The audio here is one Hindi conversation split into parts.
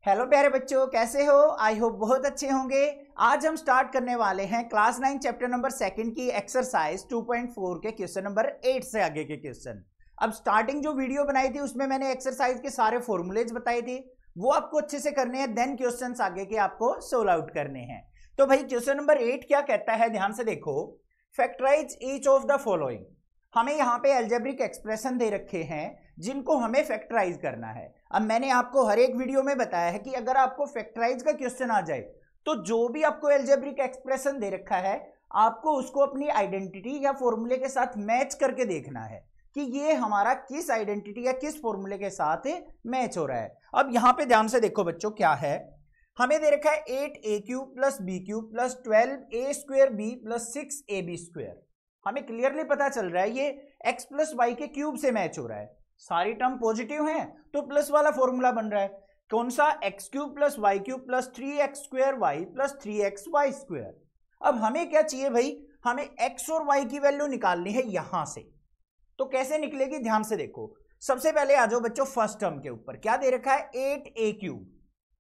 हेलो प्यारे बच्चों, कैसे हो? आई होप बहुत अच्छे होंगे। आज हम स्टार्ट करने वाले हैं क्लास 9 चैप्टर नंबर 2 की एक्सरसाइज 2.4 के क्वेश्चन नंबर 8 से आगे के क्वेश्चन। अब स्टार्टिंग जो वीडियो बनाई थी उसमें मैंने एक्सरसाइज के सारे फॉर्मूलेज बताए थे, वो आपको अच्छे से करने हैं, देन क्वेश्चन आगे के आपको सोल्व आउट करने हैं। तो भाई क्वेश्चन नंबर 8 क्या कहता है, ध्यान से देखो। Factorise each of the following. हमें यहाँ पे अलजेब्रिक एक्सप्रेशन दे रखे हैं जिनको हमें फैक्टराइज करना है। अब मैंने आपको हर एक वीडियो में बताया है कि अगर आपको फैक्टराइज का क्वेश्चन आ जाए तो जो भी आपको अलजेब्रिक एक्सप्रेशन दे रखा है आपको उसको अपनी आइडेंटिटी या फॉर्मूले के साथ मैच करके देखना है कि ये हमारा किस आइडेंटिटी या किस फॉर्मूले के साथ मैच हो रहा है। अब यहाँ पे ध्यान से देखो बच्चों, क्या है, हमें दे रखा है 8a³ + b³ + 12a² + 6ab²। हमें क्लियरली पता चल रहा है ये x + y के क्यूब से मैच हो रहा है। सारी टर्म पॉजिटिव हैं तो प्लस वाला फॉर्मूला बन रहा है। कौन सा? x³ + y³ + 3x² y + 3xy²। अब हमें क्या चाहिए भाई, हमें x और y की वैल्यू निकालनी है यहां से। तो कैसे निकलेगी, ध्यान से देखो। सबसे पहले आ जाओ बच्चों फर्स्ट टर्म के ऊपर। क्या दे रखा है? 8a³।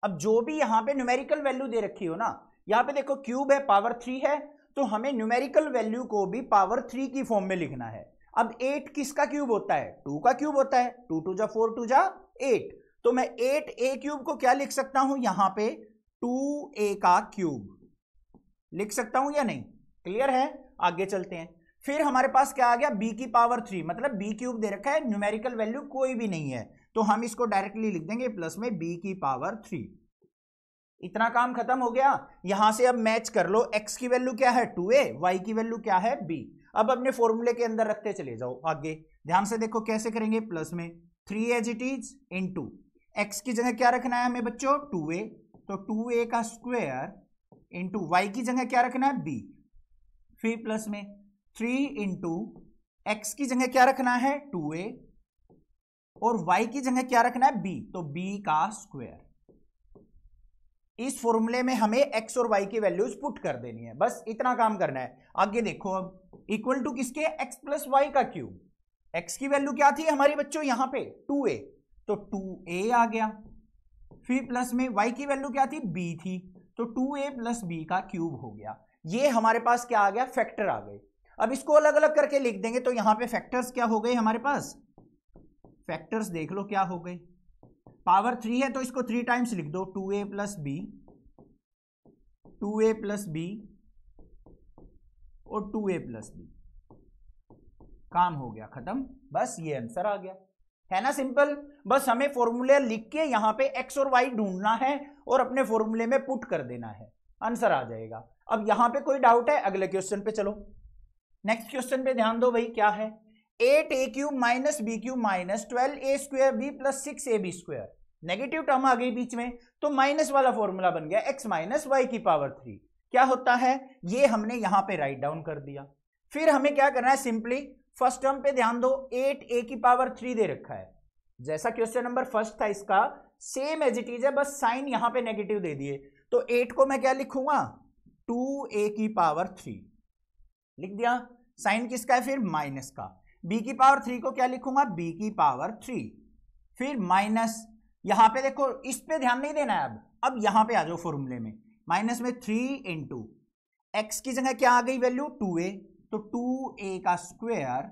अब जो भी यहां पे न्यूमेरिकल वैल्यू दे रखी हो ना, यहां पे देखो क्यूब है, पावर 3 है, तो हमें न्यूमेरिकल वैल्यू को भी पावर 3 की फॉर्म में लिखना है। अब 8 किसका क्यूब होता है? 2 का क्यूब होता है। 2 2 जा 4, 2 जा 8। तो मैं 8a³ को क्या लिख सकता हूं यहां पे? 2a का क्यूब लिख सकता हूं या नहीं? क्लियर है? आगे चलते हैं। फिर हमारे पास क्या आ गया? b की पावर 3, मतलब b³ दे रखा है, न्यूमेरिकल वैल्यू कोई भी नहीं है, तो हम इसको डायरेक्टली लिख देंगे प्लस में b की पावर 3। इतना काम खत्म हो गया। यहां से अब मैच कर लो, x की वैल्यू क्या है? 2a, y की वैल्यू क्या है? b। अब अपने फॉर्मूले के अंदर रखते चले जाओ आगे। ध्यान से देखो कैसे करेंगे, प्लस में 3 as it is into x की जगह क्या रखना है हमें बच्चों? 2a, तो 2a का स्क्वायर इंटू y की जगह क्या रखना है? b। फिर प्लस में 3 इंटू x की जगह क्या रखना है? 2a, और y की जगह क्या रखना है? b, तो b का स्क्वायर। इस फॉर्मूले में हमें x और y की वैल्यूज पुट कर देनी है, बस इतना काम करना है। आगे देखो, अब इक्वल टू किसके? x + y का क्यूब। x की वैल्यू क्या थी हमारी बच्चों यहां पे? 2a, तो 2a आ गया। फिर प्लस में y की वैल्यू क्या थी? b थी, तो 2a + b का क्यूब हो गया। ये हमारे पास क्या आ गया? फैक्टर आ गए। अब इसको अलग अलग करके लिख देंगे तो यहां पे फैक्टर्स क्या हो गए हमारे पास? फैक्टर्स देख लो क्या हो गए। पावर 3 है तो इसको 3 टाइम्स लिख दो, 2a + b, 2a + b और 2a + b। काम हो गया खत्म, बस ये आंसर आ गया। है ना सिंपल। बस हमें फॉर्मूले लिख के यहां पे x और y ढूंढना है और अपने फॉर्मूले में पुट कर देना है, आंसर आ जाएगा। अब यहां पे कोई डाउट है? अगले क्वेश्चन पे चलो। नेक्स्ट क्वेश्चन पे ध्यान दो भाई, क्या है? 8a³ - b³ - 12a² b + 6ab²। Negative term आ गई बीच में तो माइनस वाला फॉर्मूला बन गया x - y की पावर 3। क्या होता है? ये हमने यहां पे राइट डाउन कर दिया। फिर हमें क्या करना है? सिंपली फर्स्ट टर्म पे ध्यान दो, 8a की पावर 3 दे रखा है, जैसा क्वेश्चन नंबर फर्स्ट था इसका सेम एज इट इज है, बस साइन यहां पे नेगेटिव दे दिए। तो 8 को मैं क्या लिखूंगा? 2a की पावर 3 लिख दिया। साइन किसका है फिर? माइनस का। b की पावर 3 को क्या लिखूंगा? b की पावर 3। फिर माइनस, यहां पे देखो इस पे ध्यान नहीं देना है। अब यहां पे आ जाओ फॉर्मूले में, माइनस में 3 इंटू एक्स की जगह क्या आ गई वैल्यू? 2a, तो 2a का स्क्वायर।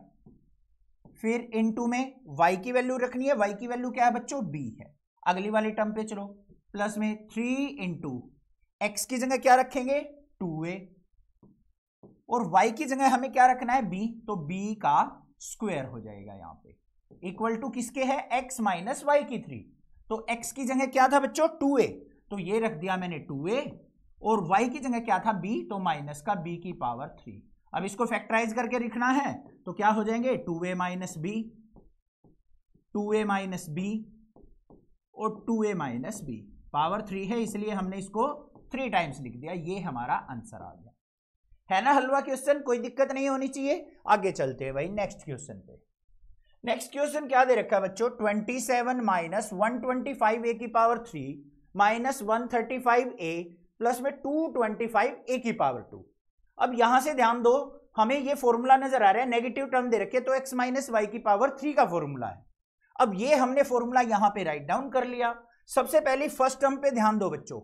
फिर इंटू में y की वैल्यू रखनी है, y की वैल्यू क्या है बच्चों? b है। अगली वाली टर्म पे चलो, प्लस में 3 इंटू एक्स की जगह क्या रखेंगे? 2a, और y की जगह हमें क्या रखना है? b, तो b का स्क्वायर हो जाएगा यहां पे, इक्वल टू किसके है? x - y की 3। तो x की जगह क्या था बच्चों? 2a, तो ये रख दिया मैंने 2a, और y की जगह क्या था? b, तो माइनस का b की पावर 3। अब इसको फैक्टराइज करके लिखना है तो क्या हो जाएंगे? 2a - b, 2a - b और 2a - b। पावर 3 है इसलिए हमने इसको 3 टाइम्स लिख दिया। ये हमारा आंसर आ गया। है ना हलवा क्वेश्चन, कोई दिक्कत नहीं होनी चाहिए। आगे चलते हैं भाई नेक्स्ट क्वेश्चन पे। नेक्स्ट क्वेश्चन क्या दे रखा है बच्चों? 27 - 125a की पावर 3 - 135a प्लस में 225a की पावर 2। अब यहां से ध्यान दो, हमें ये फॉर्मूला नजर आ रहा है, नेगेटिव टर्म दे रखे तो x - y की पावर 3 का फॉर्मूला है। अब ये हमने फॉर्मूला यहां पे राइट डाउन कर लिया। सबसे पहले फर्स्ट टर्म पे ध्यान दो बच्चों,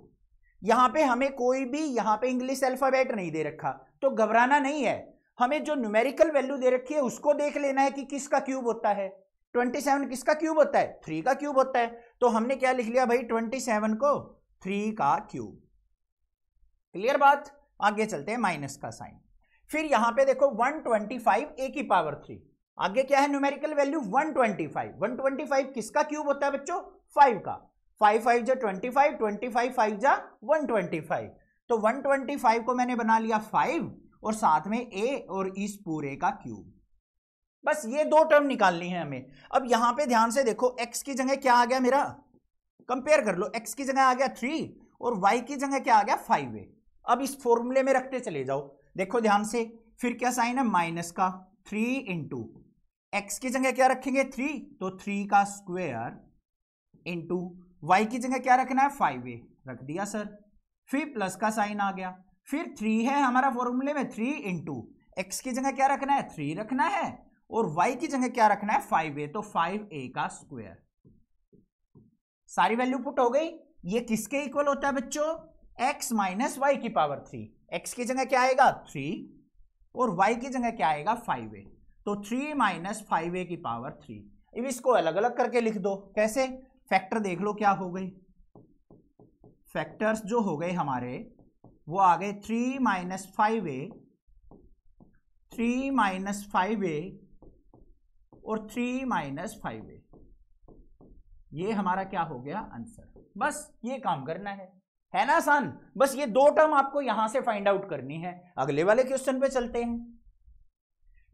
यहां पे हमें कोई भी यहां पे इंग्लिश अल्फाबेट नहीं दे रखा, तो घबराना नहीं है। हमें जो न्यूमेरिकल वैल्यू दे रखी है उसको देख लेना है कि किसका क्यूब होता है। 27 किसका क्यूब होता है? 3 का क्यूब होता है। तो हमने क्या लिख लिया भाई, 27 को 3 का क्यूब। क्लियर बात? आगे चलते हैं, माइनस का साइन। फिर यहां पे देखो 125 a की पावर 3, आगे क्या है न्यूमेरिकल वैल्यू 125। 125 किसका क्यूब होता है बच्चों? 5 का। 5 5 जा 25, 25 5 जा 125। तो 125 को मैंने बना लिया 5 और साथ में a और इस पूरे का क्यूब। बस ये दो टर्म निकालनी है हमें। अब यहां पे ध्यान से देखो, x की जगह क्या आ गया मेरा, कंपेयर कर लो, x की जगह आ गया 3 और y की जगह क्या आ गया 5a। अब इस फॉर्मूले में रखते चले जाओ, देखो ध्यान से, फिर क्या साइन है, माइनस का 3 इंटू एक्स की जगह क्या रखेंगे 3, तो 3 का स्क्वायर इंटू वाई की जगह क्या रखना है 5a, रख दिया सर। फिर प्लस का साइन आ गया, फिर 3 है हमारा फॉर्मूले में, 3 इंटू एक्स की जगह क्या रखना है 3 रखना है और वाई की जगह क्या रखना है 5a, तो 5a का स्क्वायर। सारी वैल्यू पुट हो गई। ये किसके इक्वल होता है बच्चों? x माइनस वाई की पावर 3। x की जगह क्या आएगा 3 और y की जगह क्या आएगा 5a, तो 3 माइनस 5a की पावर 3। अब इसको अलग अलग करके लिख दो। कैसे? फैक्टर देख लो क्या हो गई। फैक्टर्स जो हो गए हमारे वो आ गए 3 माइनस 5a, 3 माइनस 5a और 3 माइनस 5a। ये हमारा क्या हो गया आंसर। बस ये काम करना है ना आसान। बस ये दो टर्म आपको यहां से फाइंड आउट करनी है। अगले वाले क्वेश्चन पे चलते हैं।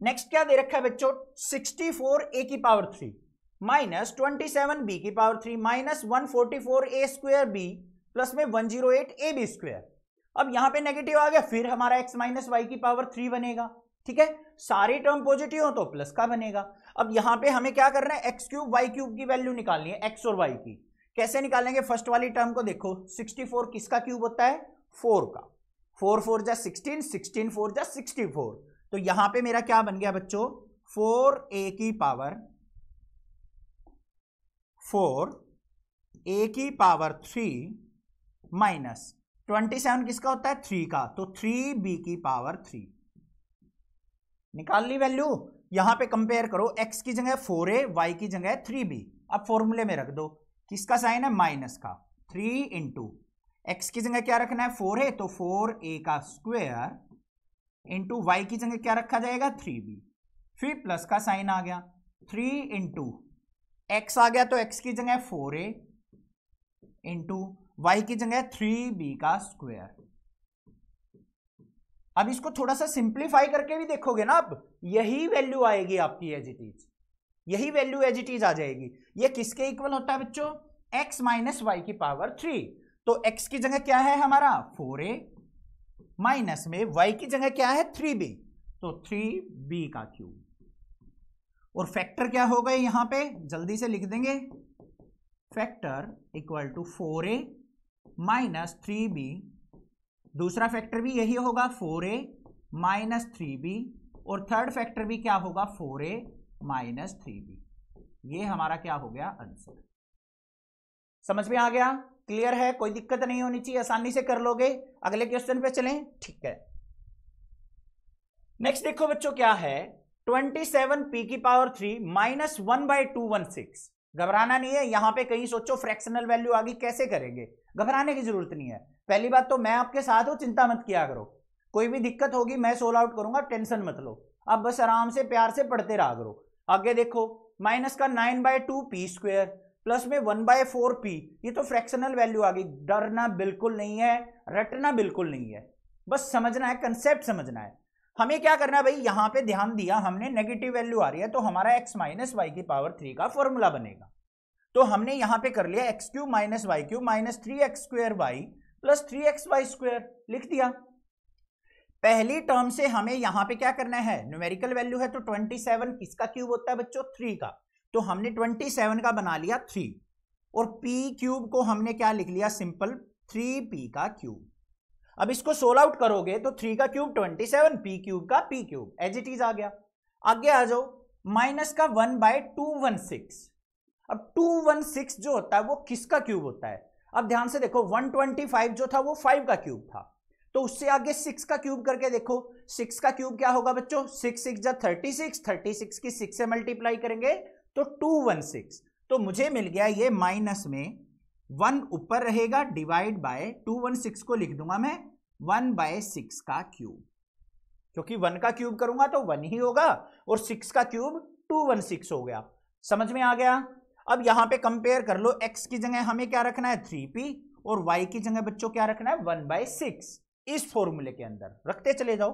नेक्स्ट क्या दे रखा है बच्चों, 64a की पावर 3 माइनस 27b की power 3 minus 144a square b plus में 108ab स्क्वायर। अब यहां पे नेगेटिव आ गया, फिर हमारा x माइनस वाई की पावर 3 बनेगा। ठीक है, सारे टर्म पॉजिटिव हो तो प्लस का बनेगा। अब यहां पे हमें क्या करना है, एक्स क्यूब वाई क्यूब की वैल्यू निकालनी है, एक्स और वाई की। कैसे निकालेंगे? फर्स्ट वाली टर्म को देखो, 64 किसका क्यूब होता है 4 का। 4 4 जा 16, 16 4 जा 64। तो यहां पे मेरा क्या बन गया बच्चों, 4a की पावर 3 माइनस 27 किसका होता है 3 का, तो 3b की पावर 3। निकाल ली वैल्यू। यहां पे कंपेयर करो, x की जगह 4a, y की जगह 3b। अब फॉर्मूले में रख दो, किसका साइन है माइनस का, 3 इंटू एक्स की जगह क्या रखना है 4a, तो 4a का स्क्वायर इंटू वाई की जगह क्या रखा जाएगा 3b। फिर प्लस का साइन आ गया, 3 इंटू एक्स आ गया तो एक्स की जगह 4a इंटू वाई की जगह 3b का स्क्वायर। अब इसको थोड़ा सा सिंप्लीफाई करके भी देखोगे ना, अब यही वैल्यू आएगी आपकी एज इट इज, यही वैल्यू एज इट इज आ जाएगी। ये किसके इक्वल होता है बच्चों, x माइनस वाई की पावर 3। तो x की जगह क्या है हमारा 4a माइनस में y की जगह क्या है 3b, तो 3b का क्यूब। और फैक्टर क्या हो गए यहां पे, जल्दी से लिख देंगे, factor equal to 4a minus 3b। दूसरा फैक्टर भी यही होगा 4a माइनस 3b और थर्ड फैक्टर भी क्या होगा 4a माइनस 3b। ये हमारा क्या हो गया आंसर। समझ में आ गया? क्लियर है? कोई दिक्कत नहीं होनी चाहिए, आसानी से कर लोगे। अगले क्वेश्चन पे चलें। ठीक है, नेक्स्ट देखो बच्चों क्या है, 27p की पावर 3 माइनस 1/216। घबराना नहीं है, यहां पे कहीं सोचो फ्रैक्शनल वैल्यू आ गई कैसे करेंगे, घबराने की जरूरत नहीं है। पहली बात तो मैं आपके साथ हूं, चिंता मत किया करो, कोई भी दिक्कत होगी मैं सोल्व आउट करूंगा, टेंशन मत लो। आप बस आराम से प्यार से पढ़ते रहा करो। आगे देखो, माइनस का 9/2p स्क्वायर प्लस में 1/4p, ये तो फ्रैक्शनल वैल्यू आ गई। डरना बिल्कुल नहीं है, रटना बिल्कुल नहीं है, बस समझना है, कंसेप्ट समझना है। हमें क्या करना है भाई, यहां पे ध्यान दिया हमने, नेगेटिव वैल्यू आ रही है तो हमारा x माइनस वाई की पावर 3 का फॉर्मूला बनेगा। तो हमने यहां पे कर लिया x cube minus y cube minus 3x square y plus 3x y square, लिख दिया। पहली टर्म से हमें यहां पे क्या करना है, न्यूमेरिकल वैल्यू है तो 27 किसका क्यूब होता है बच्चों 3 का, तो हमने 27 का बना लिया 3 और p क्यूब को हमने क्या लिख लिया सिंपल 3p का क्यूब। अब इसको सोल्व आउट करोगे तो 3 का क्यूब 27, p क्यूब का p cube, as it is आ गया। आगे आ जाओ, माइनस का 1/216। अब 216 जो होता है वो किसका क्यूब होता है? अब ध्यान से देखो, 125 जो था वो 5 का क्यूब था, तो उससे आगे 6 का क्यूब करके देखो, 6 का क्यूब क्या होगा बच्चों? 6 6 जा 36, 36 की 6 से मल्टीप्लाई करेंगे तो 216। तो मुझे मिल गया ये माइनस में 1 ऊपर रहेगा, डिवाइड बाय 216 को लिख दूंगा मैं 1/6 का क्यूब, क्योंकि 1 का क्यूब करूंगा तो 1 ही होगा और 6 का क्यूब 216 हो गया। समझ में आ गया? अब यहां पे कंपेयर कर लो, x की जगह हमें क्या रखना है 3p और y की जगह बच्चों क्या रखना है 1/6। इस फॉर्मूले के अंदर रखते चले जाओ,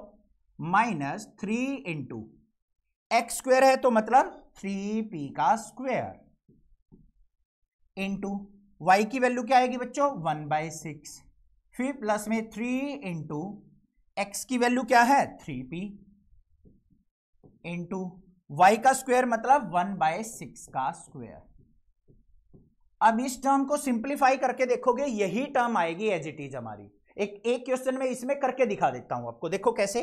-3 इंटू एक्स स्क्वायर है तो मतलब 3p का स्क्वायर इंटू y की वैल्यू क्या आएगी बच्चों 1/6, फिर प्लस में 3 इंटू x की वैल्यू क्या है 3p इंटू y का स्क्वायर मतलब 1/6 का स्क्वायर। अब इस टर्म को सिंप्लीफाई करके देखोगे यही टर्म आएगी एज इट इज हमारी। एक क्वेश्चन में इसमें करके दिखा देता हूं आपको, देखो कैसे।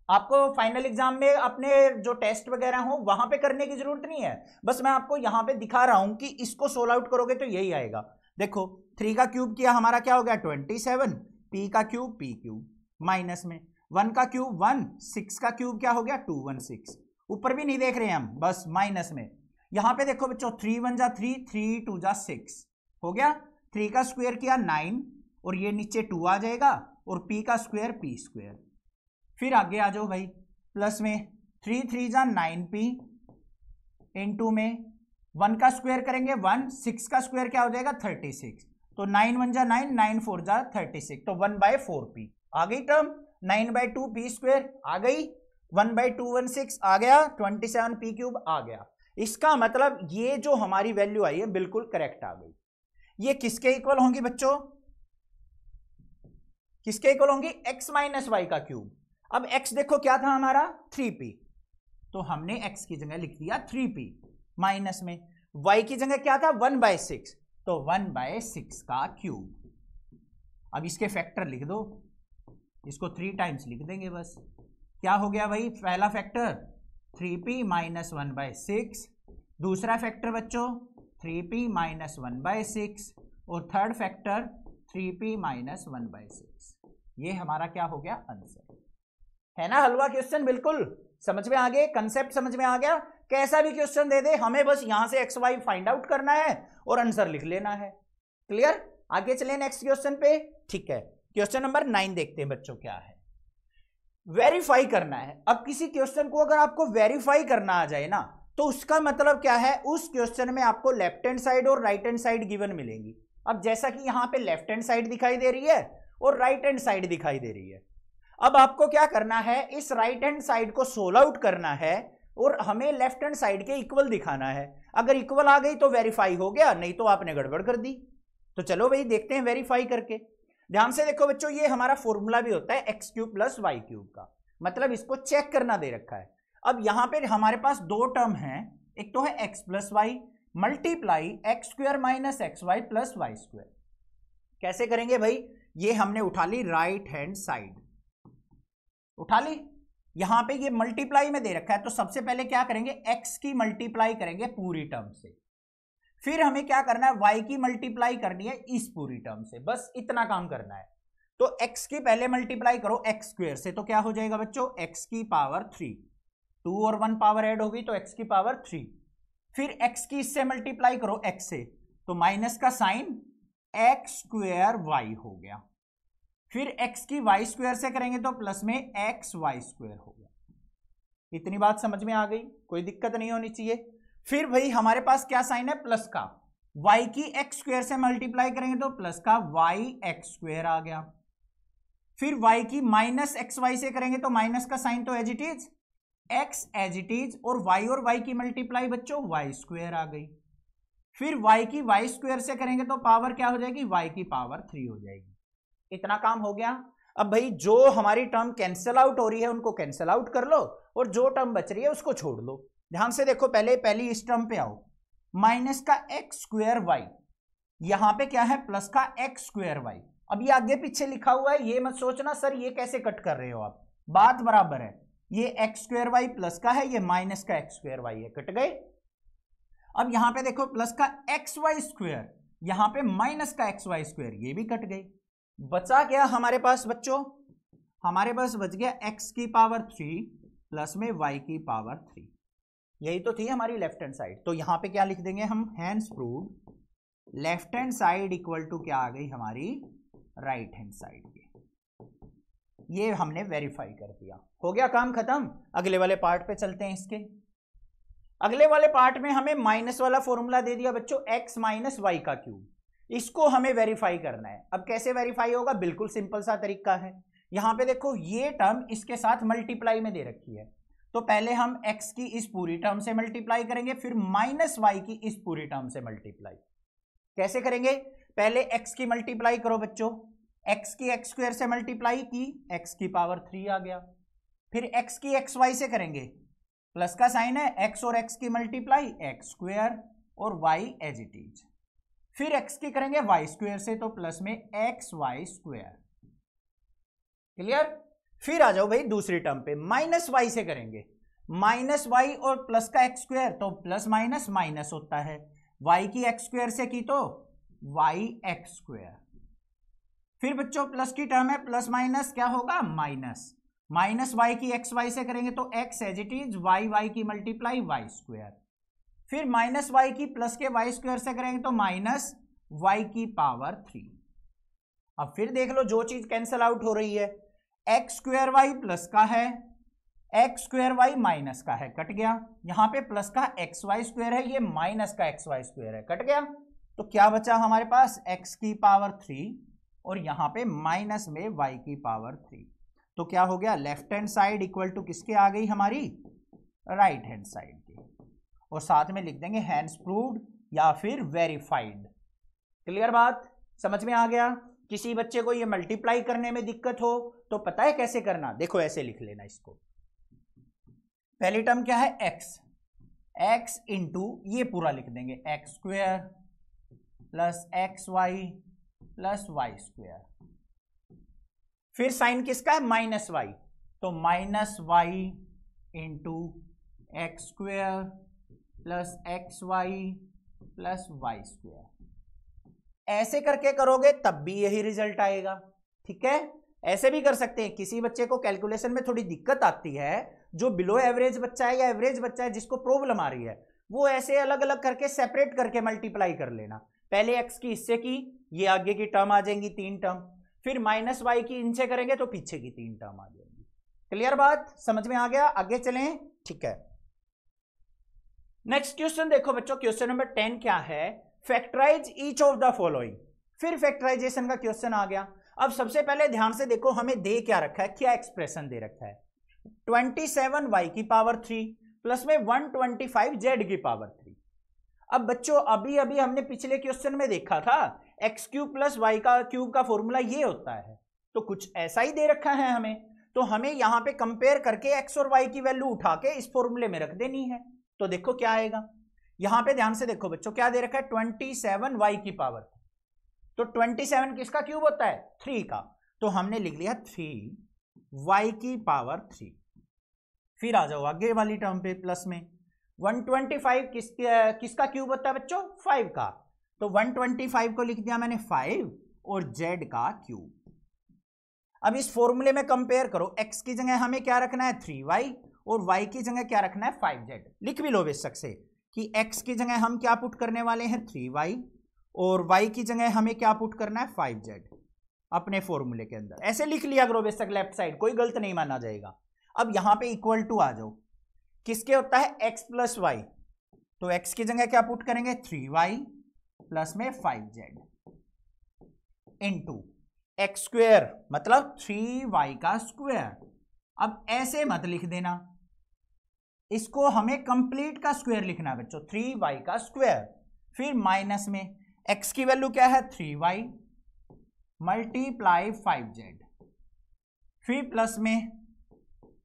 आपको फाइनल एग्जाम में अपने जो टेस्ट वगैरह हो वहां पे करने की जरूरत नहीं है, बस मैं आपको यहां पे दिखा रहा हूं कि इसको सोल्व आउट करोगे तो यही आएगा। देखो 3 का क्यूब किया हमारा क्या हो गया 27, p का क्यूब p क्यूब, माइनस में 1 का क्यूब 1, 6 का क्यूब क्या हो गया 216, ऊपर भी नहीं देख रहे हैं हम, बस माइनस में। यहां पे देखो बच्चों 3 1 जा 3, 3 2 जा 6 हो गया, 3 का स्क्वायर किया 9 और ये नीचे 2 आ जाएगा और p का स्क्वायर p स्क्वायर। फिर आगे आ जाओ भाई, प्लस में 3 3 जा 9p इंटू में 1 का स्क्वायर करेंगे 1, 6 का स्क्वायर क्या हो जाएगा 36, तो 9 1 जा 9, 9 4 जा 36, तो 1/4p आ गई टर्म, 9/2p स्क्वायर आ गई, 1/216 आ गया, 27p क्यूब आ गया। इसका मतलब ये जो हमारी वैल्यू आई है बिल्कुल करेक्ट आ गई। ये किसके इक्वल होंगी बच्चों? किसके इक्वल होंगी? x माइनस वाई का क्यूब। अब x देखो क्या था हमारा 3p, तो हमने x की जगह लिख दिया 3p, माइनस में y की जगह क्या था 1/6, तो 1/6 का क्यूब। अब इसके फैक्टर लिख दो, इसको 3 टाइम्स लिख देंगे बस। क्या हो गया भाई? पहला फैक्टर 3p माइनस 1/6, दूसरा फैक्टर बच्चों 3p माइनस 1/6 और थर्ड फैक्टर 3p माइनस 1/6। ये हमारा क्या हो गया आंसर, है ना? हलवा क्वेश्चन बिल्कुल समझ में आ गए, कंसेप्ट समझ में आ गया। कैसा भी क्वेश्चन दे दे हमें बस यहां से एक्स वाई फाइंड आउट करना है और आंसर लिख लेना है। क्लियर? आगे चले नेक्स्ट क्वेश्चन पे। ठीक है, क्वेश्चन नंबर 9 देखते हैं बच्चों क्या है। वेरीफाई करना है। अब किसी क्वेश्चन को अगर आपको वेरीफाई करना आ जाए ना, तो उसका मतलब क्या है, उस क्वेश्चन में आपको लेफ्ट हैंड साइड और राइट हैंड साइड गिवन मिलेंगी। अब जैसा कि यहां पे लेफ्ट हैंड साइड दिखाई दे रही है और राइट हैंड साइड दिखाई दे रही है। अब आपको क्या करना है, इस राइट हैंड साइड को सोल्व आउट करना है और हमें लेफ्ट हैंड साइड के इक्वल दिखाना है। अगर इक्वल आ गई तो वेरीफाई हो गया, नहीं तो आपने गड़बड़ कर दी। तो चलो भाई देखते हैं वेरीफाई करके। ध्यान से देखो बच्चों, ये हमारा फॉर्मूला भी होता है x cube plus y cube का, मतलब इसको चेक करना दे रखा है। अब यहां पे हमारे पास दो टर्म हैं, एक तो है x plus y multiply x square minus x y plus y square. कैसे करेंगे भाई? ये हमने उठा ली राइट हैंड साइड, उठा ली। यहां पे ये मल्टीप्लाई में दे रखा है, तो सबसे पहले क्या करेंगे, एक्स की मल्टीप्लाई करेंगे पूरी टर्म से, फिर हमें क्या करना है y की मल्टीप्लाई करनी है इस पूरी टर्म से, बस इतना काम करना है। तो x की पहले मल्टीप्लाई करो x स्क्वायर से, तो क्या हो जाएगा बच्चों x की पावर 3, 2 और 1 पावर ऐड होगी तो x की पावर 3, फिर x की इससे मल्टीप्लाई करो x से, तो माइनस का साइन x स्क्वायर y हो गया, फिर x की y स्क्वायर से करेंगे तो प्लस में x y स्क्वायर हो गया। इतनी बात समझ में आ गई, कोई दिक्कत नहीं होनी चाहिए। फिर भाई हमारे पास क्या साइन है प्लस का, y की एक्स स्क्वायर से मल्टीप्लाई करेंगे तो प्लस का y एक्स स्क्वायर आ गया, फिर y की माइनस एक्स वाई से करेंगे तो माइनस का साइन तो as it is x as it is, और y की मल्टीप्लाई बच्चों y स्क्वायर आ गई, फिर y की y स्क्वायर से करेंगे तो पावर क्या हो जाएगी y की पावर 3 हो जाएगी। इतना काम हो गया। अब भाई जो हमारी टर्म कैंसिल आउट हो रही है उनको कैंसिल आउट कर लो और जो टर्म बच रही है उसको छोड़ दो। ध्यान से देखो, पहली इस टर्म पे आओ, माइनस का एक्स स्क्वायर वाई, यहां पे क्या है प्लस का एक्स स्क्वायर वाई। अब ये आगे पीछे लिखा हुआ है, ये मत सोचना सर ये कैसे कट कर रहे हो आप, बात बराबर है। ये एक्स स्क्वायर वाई प्लस का है, ये माइनस का एक्स स्क्वायर वाई है, कट गए। अब यहां पे देखो प्लस का एक्स वाई स्क्वायर, यहां पे माइनस का एक्स वाई स्क्वायर, ये भी कट गई। बचा क्या हमारे पास बच्चों? हमारे पास बच गया एक्स की पावर 3 प्लस में वाई की पावर 3। यही तो थी हमारी लेफ्ट हैंड साइड। तो यहां पे क्या लिख देंगे हम? Hence proved left hand side equal to क्या आ गई हमारी? राइट हैंड साइड के। ये हमने वेरीफाई कर दिया, हो गया काम खत्म। अगले वाले पार्ट पे चलते हैं। इसके अगले वाले पार्ट में हमें माइनस वाला फॉर्मूला दे दिया बच्चों, x माइनस वाई का क्यूब। इसको हमें वेरीफाई करना है। अब कैसे वेरीफाई होगा? बिल्कुल सिंपल सा तरीका है। यहां पे देखो ये टर्म इसके साथ मल्टीप्लाई में दे रखी है, तो पहले हम x की इस पूरी टर्म से मल्टीप्लाई करेंगे, फिर माइनस वाई की इस पूरी टर्म से मल्टीप्लाई। कैसे करेंगे? पहले x की मल्टीप्लाई करो बच्चों, x की एक्स स्क्वायर से मल्टीप्लाई की, x की पावर 3 आ गया। फिर x की एक्स वाई से करेंगे, प्लस का साइन है, x और x की मल्टीप्लाई एक्स स्क्वायर और y एज इट इज। फिर x की करेंगे y स्क्वायर से, तो प्लस में एक्स वाई स्क्वायर। क्लियर? फिर आ जाओ भाई दूसरी टर्म पे, माइनस वाई से करेंगे, माइनस वाई और प्लस का एक्स स्क्वायर, तो प्लस माइनस माइनस होता है। y की एक्स स्क्वायर से की तो y एक्स स्क्वायर। फिर बच्चों प्लस की टर्म है, प्लस माइनस क्या होगा? माइनस। माइनस वाई की एक्स वाई से करेंगे तो x as it is, y y की मल्टीप्लाई वाई स्क्वायर। फिर माइनस वाई की प्लस के वाई स्क्वायर से करेंगे तो माइनस वाई की पावर 3। अब फिर देख लो जो चीज कैंसल आउट हो रही है, एक्स स्क्वायर वाई प्लस का है, एक्स स्क्वायर वाई माइनस का है, कट गया। यहां पे प्लस का एक्स वाई स्क्वायर है, ये माइनस का एक्स वाई स्क्वायर है, कट गया। तो क्या बचा हमारे पास? x की पावर 3 और यहां पे माइनस में y की पावर 3। तो क्या हो गया? Left hand side equal to किसके आ गई हमारी? राइट हैंड साइड के। और साथ में लिख देंगे हैंस प्रूव्ड या फिर वेरीफाइड। क्लियर बात? समझ में आ गया? किसी बच्चे को ये मल्टीप्लाई करने में दिक्कत हो तो पता है कैसे करना? देखो ऐसे लिख लेना इसको। पहली टर्म क्या है? x इंटू ये पूरा लिख देंगे x square plus x y plus y square. फिर साइन किसका है? माइनस वाई, तो minus y into x square plus x y plus y square. ऐसे करके करोगे तब भी यही रिजल्ट आएगा। ठीक है? ऐसे भी कर सकते हैं। किसी बच्चे को कैलकुलेशन में थोड़ी दिक्कत आती है, जो बिलो एवरेज बच्चा है या एवरेज बच्चा है जिसको प्रॉब्लम आ रही है, वो ऐसे अलग अलग करके सेपरेट करके मल्टीप्लाई कर लेना। पहले एक्स की इससे की, ये आगे की टर्म आ जाएंगी 3 टर्म, फिर माइनस वाई की इनसे करेंगे तो पीछे की 3 टर्म आ जाएंगी। क्लियर बात? समझ में आ गया? आगे चलें। ठीक है, नेक्स्ट क्वेश्चन देखो बच्चों, क्वेश्चन नंबर 10 क्या है? Factorise each of the following. फिर फैक्टराइजेशन का क्वेश्चन आ गया। अब सबसे पहले ध्यान से देखो हमें दे क्या रखा है, क्या एक्सप्रेशन दे रखा है? 27y की पावर 3 प्लस में 125z की पावर 3। अब बच्चों अभी अभी हमने पिछले क्वेश्चन में देखा था एक्स क्यूब प्लस वाई का क्यूब का फॉर्मूला ये होता है, तो कुछ ऐसा ही दे रखा है हमें। तो हमें यहां पे कंपेयर करके एक्स और वाई की वैल्यू उठा के इस फॉर्मूले में रख देनी है। तो देखो क्या आएगा, यहां पे ध्यान से देखो बच्चों क्या दे रखा है? 27y की पावर। तो 27 किसका क्यूब होता है? 3 का। तो हमने लिख लिया 3y की पावर 3। फिर आ जाओ आगे वाली टर्म पे, प्लस में 125 किसका क्यूब होता है बच्चों? 5 का। तो 125 को लिख दिया मैंने 5 और z का क्यूब। अब इस फॉर्मूले में कंपेयर करो, x की जगह हमें क्या रखना है? 3y और y की जगह क्या रखना है? 5z। लिख भी लो बेशक से कि x की जगह हम क्या पुट करने वाले हैं? 3y और y की जगह हमें क्या पुट करना है? 5z अपने फॉर्मूले के अंदर। ऐसे लिख लिया करो बेशक लेफ्ट साइड, कोई गलत नहीं माना जाएगा। अब यहां पे इक्वल टू आ जाओ, किसके होता है? x plus y. तो x की जगह क्या पुट करेंगे? 3y प्लस में 5z इंटू एक्स स्क्वायर मतलब 3y का स्क्वायर। अब ऐसे मत लिख देना, इसको हमें कंप्लीट का स्क्वायर लिखना है बच्चों, 3y का स्क्वायर। फिर माइनस में x की वैल्यू क्या है? 3y multiply 5z। फिर प्लस में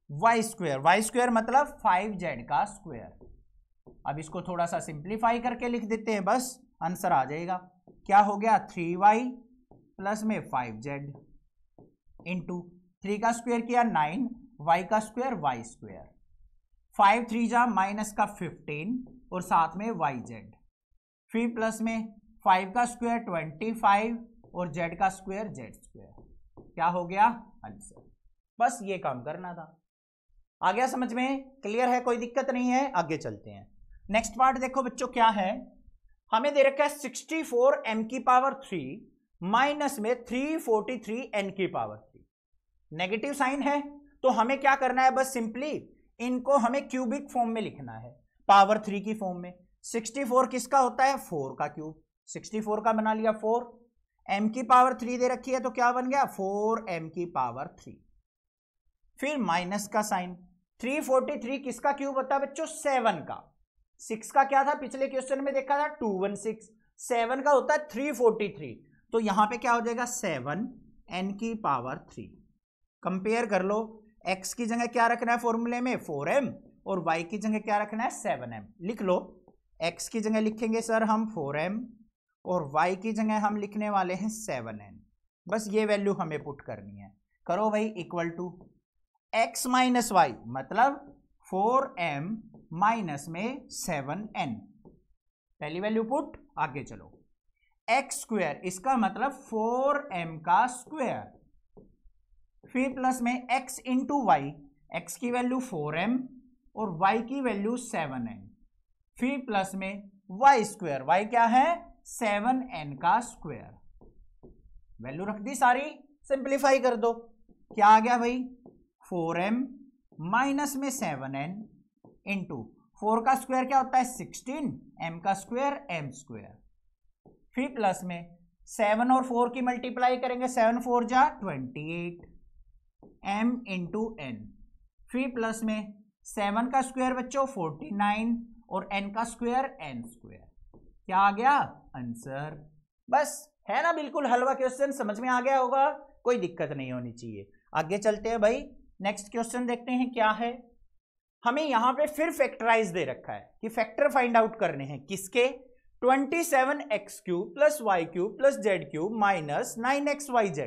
y स्क्वायर मतलब 5z का स्क्वायर। अब इसको थोड़ा सा सिंप्लीफाई करके लिख देते हैं, बस आंसर आ जाएगा। क्या हो गया? 3y प्लस में 5z इंटू 3 का स्क्वायर किया 9, y का स्क्वायर y स्क्वायर। 5 3 जा माइनस का 15 और साथ में वाई जेड, फिर प्लस में 5 का स्क्वायर 25 और जेड का स्क्वायर जेड स्क्वायर, क्या हो गया आंसर। बस ये काम करना था। आ गया समझ में, क्लियर है, कोई दिक्कत नहीं है। आगे चलते हैं। नेक्स्ट पार्ट देखो बच्चों क्या है, हमें दे रखा है 64 m की पावर 3 माइनस में 343 n की पावर 3, नेगेटिव साइन है तो हमें क्या करना है, बस सिंपली इनको हमें क्यूबिक फॉर्म में लिखना है, पावर 3 की फॉर्म में। 64 किसका होता है, 4 का क्यूब, 64 का बना लिया 4, m की पावर 3 दे रखी है तो क्या बन गया 4m की पावर 3, फिर माइनस का साइन। 343 किसका क्यूब होता है बच्चों, 7 का, 6 का क्या था पिछले क्वेश्चन में देखा था 216, 7 का होता है 343, तो यहां पे क्या हो जाएगा 7n की पावर 3। कंपेयर कर लो, x की जगह क्या रखना है फॉर्मूले में 4m और y की जगह क्या रखना है 7m। लिख लो, x की जगह लिखेंगे सर हम 4m और y की जगह हम लिखने वाले हैं 7n, बस ये वैल्यू हमें पुट करनी है। करो भाई, equal to x minus y मतलब 4m माइनस में 7n, पहली वैल्यू पुट, आगे चलो। x स्क्वायर इसका मतलब 4m का स्क्वायर, फिर प्लस में x इंटू वाई, x की वैल्यू 4m और y की वैल्यू 7n, फिर प्लस में y स्क्वायर, y क्या है 7n का स्क्वायर, वैल्यू रख दी सारी, सिंप्लीफाई कर दो, क्या आ गया भाई 4m माइनस में 7n इंटू 4 का स्क्वायर क्या होता है 16, m का स्क्वायर m स्क्वायर, फिर प्लस में 7 और 4 की मल्टीप्लाई करेंगे, 7 4 जा 28 m इंटू n, फिर प्लस में 7 का स्क्वायर बच्चों 49 और n का स्क्वायर n स्क्वायर, क्या आ गया आंसर। बस है ना, बिल्कुल हलवा क्वेश्चन, समझ में आ गया होगा, कोई दिक्कत नहीं होनी चाहिए। आगे चलते हैं भाई, नेक्स्ट क्वेश्चन देखते हैं क्या है। हमें यहां पे फिर फैक्टराइज दे रखा है कि फैक्टर फाइंड आउट करने हैं किसके, 27x cube plus y cube plus z cube minus 9xyz।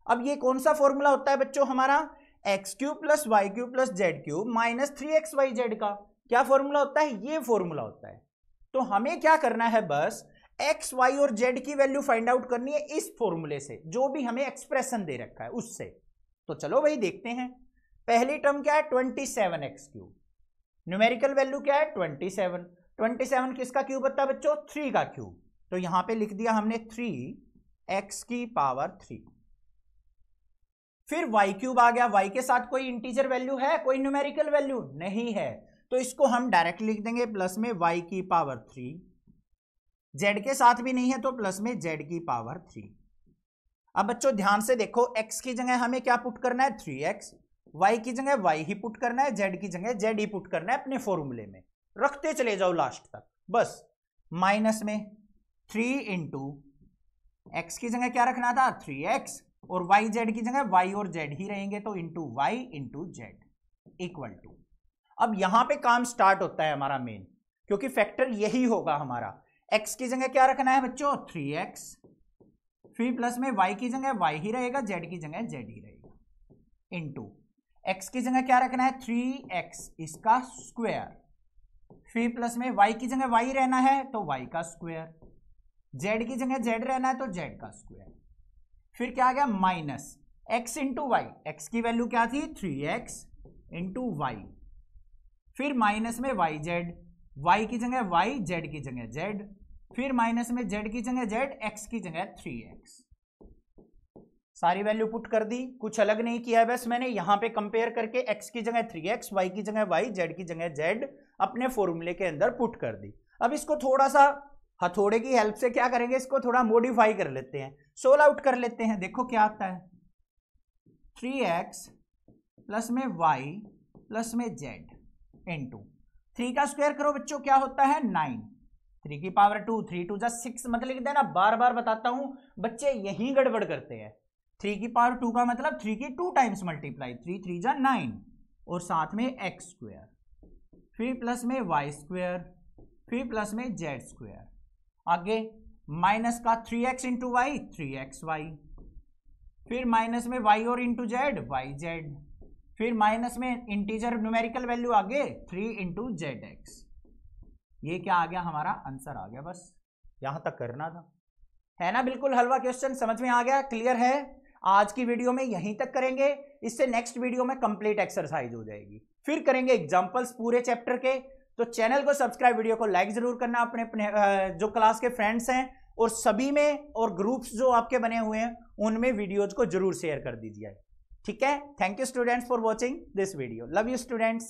अब ये कौन सा फॉर्मूला होता है बच्चों हमारा, x cube plus y cube plus z cube minus 3xyz का क्या फॉर्मूला होता है, ये फॉर्मूला होता है। तो हमें क्या करना है, बस x y और z की वैल्यू फाइंड आउट करनी है इस फॉर्मूले से, जो भी हमें एक्सप्रेशन दे रखा है उससे। तो चलो भाई देखते हैं, पहली टर्म क्या है 27x क्यूब, न्यूमेरिकल वैल्यू क्या है 27, 27 किसका क्यूब होता है बच्चों 3 का क्यूब, तो यहां पे लिख दिया हमने 3x की पावर 3, फिर y क्यूब आ गया, y के साथ कोई इंटीजर वैल्यू है, कोई न्यूमेरिकल वैल्यू नहीं है, तो इसको हम डायरेक्ट लिख देंगे प्लस में y की पावर 3, z के साथ भी नहीं है तो प्लस में z की पावर 3। अब बच्चों ध्यान से देखो, x की जगह हमें क्या पुट करना है 3x, y की जगह y ही पुट करना है, z की जगह z ही पुट करना है, अपने फॉर्मूले में रखते चले जाओ लास्ट तक, बस माइनस में 3 इंटू एक्स की जगह क्या रखना था 3x और y z की जगह y और z ही रहेंगे, तो into y into z equal to. अब यहां पे काम स्टार्ट होता है हमारा मेन, क्योंकि फैक्टर यही होगा हमारा, x की जगह क्या रखना है बच्चों 3x, फिर प्लस में y की जगह y ही रहेगा, z की जगह z ही रहेगा, इंटू x की जगह क्या रखना है 3x इसका स्क्वायर, फिर प्लस में y की जगह y रहना है तो y का स्क्वायर, z की जगह z रहना है तो z का स्क्वायर, फिर क्या आ गया minus x into y, x की वैल्यू क्या थी 3x इंटू वाई, फिर माइनस में yz, y की जगह y z की जगह z, फिर माइनस में z की जगह z, x की जगह 3x, सारी वैल्यू पुट कर दी, कुछ अलग नहीं किया है, बस मैंने यहां पे कंपेयर करके x की जगह 3x, y की जगह y, z की जगह z अपने फॉर्मूले के अंदर पुट कर दी। अब इसको थोड़ा सा हथौड़े की हेल्प से क्या करेंगे, इसको थोड़ा मॉडिफाई कर लेते हैं, सोल्व आउट कर लेते हैं। देखो क्या आता है 3x प्लस में y प्लस में z इंटू 3 का स्क्वायर करो बच्चों क्या होता है 9, 3 की पावर 2, 3 2 जा 6 मत लिख देना, बार बार बताता हूं बच्चे यही गड़बड़ करते हैं। 3 की पावर 2 का मतलब 3 की 2 टाइम्स मल्टीप्लाई, 3 3 जा 9 और साथ में x स्क्वायर, फिर प्लस में y स्क्वायर, फिर प्लस में z स्क्वायर, आगे माइनस का 3x इंटू वाई 3xy, फिर माइनस में y और इंटू z yz, फिर माइनस में इंटीजर न्यूमेरिकल वैल्यू आगे 3 इंटू जेड एक्स। ये क्या आ गया, हमारा आंसर आ गया। बस यहां तक करना था, है ना। बिल्कुल हलवा क्वेश्चन, समझ में आ गया, क्लियर है। आज की वीडियो में यहीं तक करेंगे, इससे नेक्स्ट वीडियो में कंप्लीट एक्सरसाइज हो जाएगी, फिर करेंगे एग्जांपल्स पूरे चैप्टर के। तो चैनल को सब्सक्राइब, वीडियो को लाइक जरूर करना, अपने अपने जो क्लास के फ्रेंड्स हैं और सभी में, और ग्रुप्स जो आपके बने हुए हैं उनमें वीडियोज को जरूर शेयर कर दीजिए। ठीक है, thank you students for watching this video, love you students.